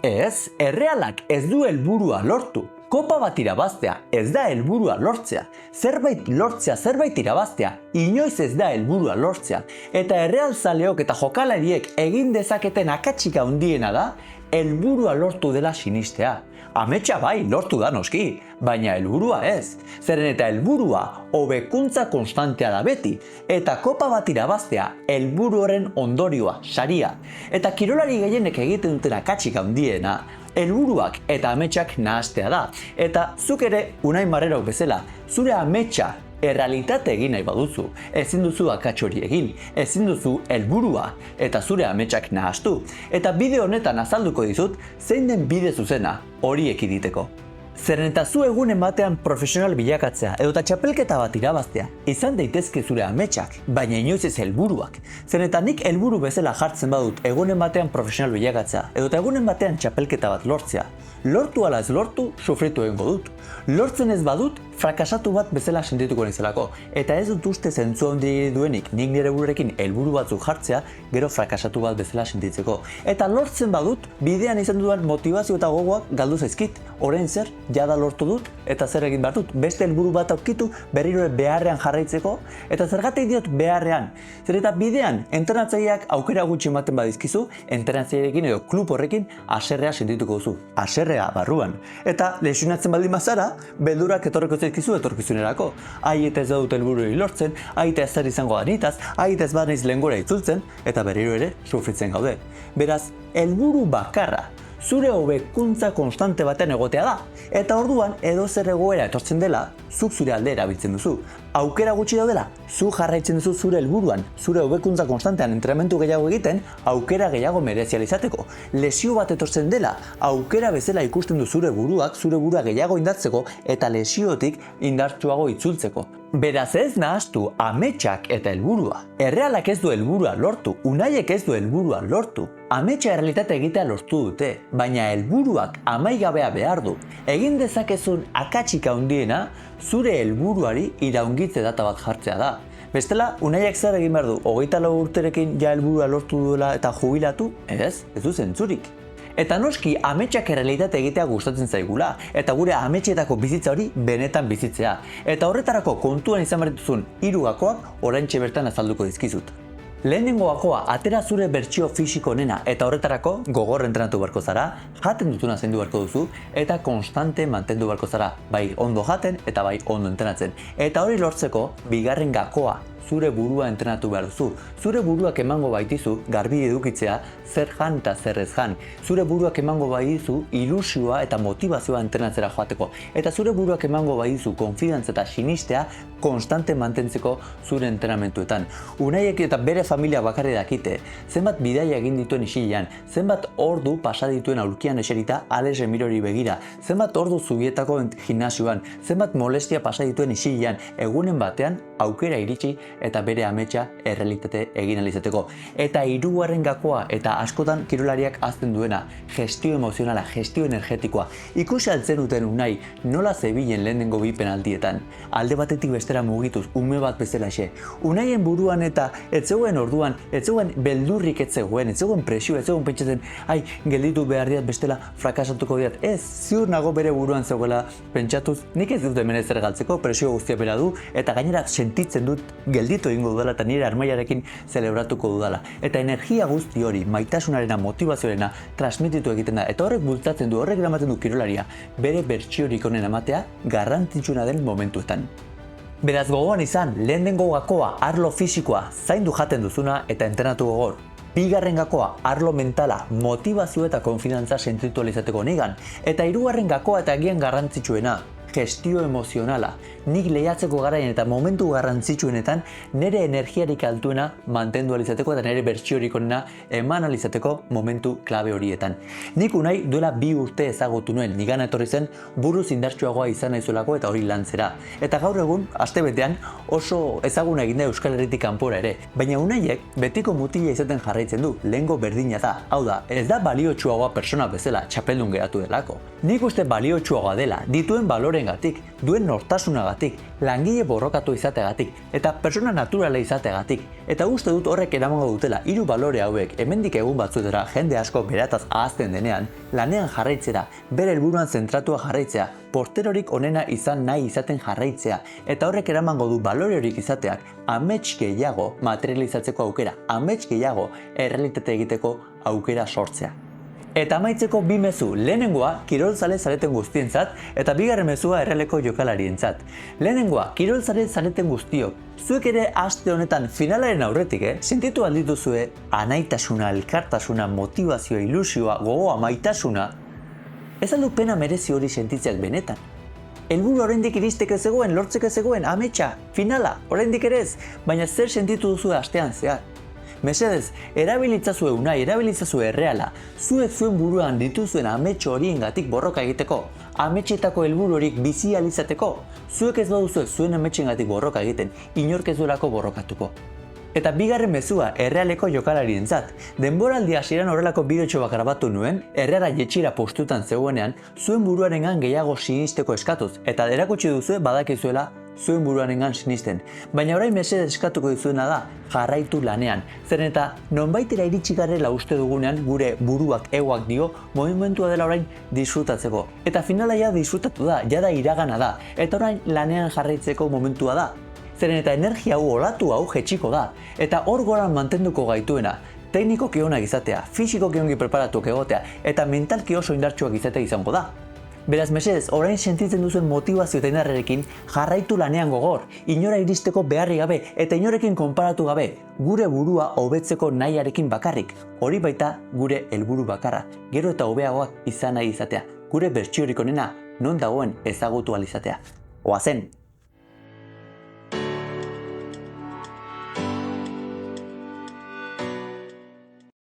Ez, errealak ez du helburua lortu. Kopa bat irabaztea ez da helburua lortzea. Zerbait lortzea, zerbait irabaztea, inoiz ez da helburua lortzea. Eta errealzaleok eta jokalariek egin dezaketen akatsik handiena da, helburua lortu dela sinistea. Ametsa bai, lortu da noski, baina helburua ez. Zeren eta helburua hobekuntza konstantea da beti, eta kopa bat irabaztea helburu horren ondorioa, saria. Eta kirolari gehienek egiten duten akatsik handiena, helburuak eta ametsak nahastea da. Eta zuk ere, Unai Marrero bezala, zure ametsa errealitate egin nahi baduzu, ezin duzu akats hori egin, ezin duzu helburua eta zure ametsak nahastu. Eta bideo honetan azalduko dizut zein den bide zuzena hori ekiditeko. Zeren eta zu egunen batean profesional bilakatzea edota txapelketa bat irabaztea izan daitezke zure ametsak, baina inoiz ez helburuak. Zeren eta nik helburu bezala jartzen badut egunen batean profesional bilakatzea edota egunen batean txapelketa bat lortzea. Lortu ala ez lortu, sufritu egingo dut. Lortzen ez badut, frakasatu bat bezala sentituko nizelako. Eta ez dut uste zentzu handi duenik nik nire bururekin helburu batzuk jartzea, gero frakasatu bat bezala sentitzeko. Eta lortzen badut, bidean izan dudan motivazio eta gogoak galdu zaizkit. Orain zer, jada lortu dut, eta zer egin behar dut. Beste helburu bat aurkitu, berriro beharrean jarraitzeko, eta zergatik diot beharrean. Zer eta bidean, entrenatzaileak aukera gutxi ematen badizkizu, entrenatzaileekin edo klub horrekin haserrea sentituko duzu. Haserrea barruan. Eta lesionatzen baldin bazara, beldurak etorriko zaizkizu etorkizunerako. Ai eta ez dut helburua lortzen, ai eta ezer izango da nitaz, ai eta ez banaiz lehengora itzultzen, eta berriro ere sufritzen gaude. Beraz, helburu bakarra zure hobekuntza konstante baten egotea da. Eta orduan edozer egoera etortzen dela, zuk zure alde erabiltzen duzu. Aukera gutxi daudela, zu jarraitzen duzu zure helburuan, zure hobekuntza konstantean entrenamendu gehiago egiten, aukera gehiago merezial izateko. Lesio bat etortzen dela, aukera bezala ikusten du zure buruak, zure burua gehiago indartzeko eta lesiotik indartsuago itzultzeko. Beraz ez nahastu ametsak eta helburua. Errealak ez du helburua lortu, Unaiek ez du helburua lortu. Ametsa errealitate egitea lortu dute, baina helburuak amaigabea behar du. Egin dezakezun akatsik handiena, zure helburuari iraungitze data bat jartzea da. Bestela, Unaiek zer egin behar du, 24 urterekin ja helburua lortu duela eta jubilatu? Ez du zentzurik. Eta noski ametsak errealitate egitea gustatzen zaigula, eta gure ametsetako bizitza hori benetan bizitzea. Eta horretarako kontuan izan behar dituzun 3 gakoak oraintxe bertan azalduko dizkizut. Lehenengo gakoa, atera zure bertsio fisiko onena eta horretarako gogor entrenatu beharko zara, jaten dutuna zaindu beharko duzu eta konstante mantendu beharko zara, bai ondo jaten eta bai ondo entrenatzen. Eta hori lortzeko, bigarren gakoa, zure burua entrenatu behar duzu. Zure buruak emango baitizu garbi edukitzea zer jan eta zer ez jan. Zure buruak emango baitizu ilusioa eta motivazioa entrenatzera joateko. Eta zure buruak emango baitizu konfidantza eta sinistea konstante mantentzeko zure entrenamentuetan. Unaiek eta bere familia bakarri dakite, zenbat bidaia egin dituen isilean, zenbat ordu pasa dituen aulkian eserita Alex Remirori begira, zenbat ordu zubietako gimnasioan, zenbat molestia pasa dituen isilean, egunen batean aukera iritsi eta bere ametsa errealitate egin alizateko. Eta 3. gakoa eta askotan kirolariak hazten duena, gestio emozionala, gestio energetikoa. Ikusi altzen duten Unai nola zebilen lehenengo bi penaltietan. Alde batetik bestera mugituz, ume bat bezalaxe. Unaien buruan eta ez zegoen orduan, ez zegoen beldurrik ez zegoen presio, ez zegoen pentsatzen, ai, gelditu behar diat bestela frakasatuko diat. Ez, ziur nago bere buruan zegoela pentsatuz, nik ez dut hemen ezer galtzeko, presio guztia bera du, eta gainera sentitzen dut gelditu egingo dudala eta nire armaiarekin zelebratuko dudala. Eta energia guzti hori, maitasunarena, motivazioarena transmititu egiten da. Eta horrek bultzatzen du, horrek eramaten du kirolaria bere bertsiorik honen ematea garrantzitsuna den momentuetan. Beraz gogoan izan, lehenengo gakoa arlo fisikoa zaindu jaten duzuna eta entrenatu gogor. Bigarren gakoa arlo mentala, motivazio eta konfidantza sentitu izateko negan. Eta 3. gakoa eta agian garrantzitsuena, gestio emozionala. Nik lehiatzeko garaian eta momentu garrantzitsuenetan nire energiarik altuena mantendu alizateko eta nire bertsiorik onena eman alizateko momentu klabe horietan. Nik Unai duela 2 urte ezagutu nuen, nigana etorri zen buruz indartsuagoa izan naizuelako eta hori lantzera. Eta gaur egun, astebetean, oso ezaguna egin da Euskal Herritik kanpora ere. Baina Unaiek betiko mutila izaten jarraitzen du, lehengo berdina da. Hau da, ez da baliotsuagoa persona bezala, txapeldun geratu delako. Nik uste baliotsuagoa dela, dituen balore balorengatik, duen nortasunagatik, langile borrokatu izateagatik, eta persona naturala izateagatik. Eta uste dut horrek eramango dutela 3 balore hauek hemendik egun batzutera jende asko berataz ahazten denean, lanean jarraitzera, bere helburuan zentratua jarraitzea, porterorik onena izan nahi izaten jarraitzea, eta horrek eramango du balore horik izateak amets gehiago materializatzeko aukera, amets gehiago errealitate egiteko aukera sortzea. Eta amaitzeko 2 mezu, lehenengoa kirolzale zareten guztientzat eta bigarren mezua errealeko jokalarientzat. Lehenengoa, kirolzale zareten guztiok, zuek ere aste honetan finalaren aurretik, sentitu aldituzue anaitasuna, elkartasuna, motivazioa, ilusioa, gogoa, maitasuna. Ez aldu pena merezi hori sentitzeak benetan. Helburu oraindik iristeke zegoen, lortzeke zegoen, ametsa, finala, oraindik ere ez, baina zer sentitu duzue astean zehar. Mesedez, erabilitzazue unai, erabilitzazue erreala, zuek zuen buruan dituzuen ametxo horiengatik borroka egiteko, ametxetako helburu horik bizi ahal izateko, zuek ez baduzue zuen ametxengatik borroka egiten, inork ez duelako borrokatuko. Eta bigarren mezua errealeko jokalarientzat, denboraldi hasieran horrelako bideotxo bat grabatu nuen, erreara jetxira postutan zegoenean, zuen buruarengan gehiago sinisteko eskatuz, eta erakutsi duzue badakizuela zuen buruarengan sinisten. Baina orain mesedez eskatuko dizuena da, jarraitu lanean. Zeren eta nonbaitera iritsi garela uste dugunean gure buruak egoak dio, momentua dela orain disfrutatzeko. Eta finala ja disfrutatu da, jada iragana da, eta orain lanean jarraitzeko momentua da. Zeren eta energia hau, olatu hau jetxiko da, eta hor goran mantenduko gaituena, teknikoki onak izatea, fisikoki ongi preparatuak egotea, eta mentalki oso indartsuak izatea izango da. Beraz, mesedez, orain sentitzen duzuen motivazio eta indarrerekin jarraitu lanean gogor, inora iristeko beharri gabe eta inorekin konparatu gabe, gure burua hobetzeko nahiarekin bakarrik, hori baita gure helburu bakarra, gero eta hobeagoak izan nahi izatea, gure bertsiorik onena non dagoen ezagutu ahal izatea. Oazen!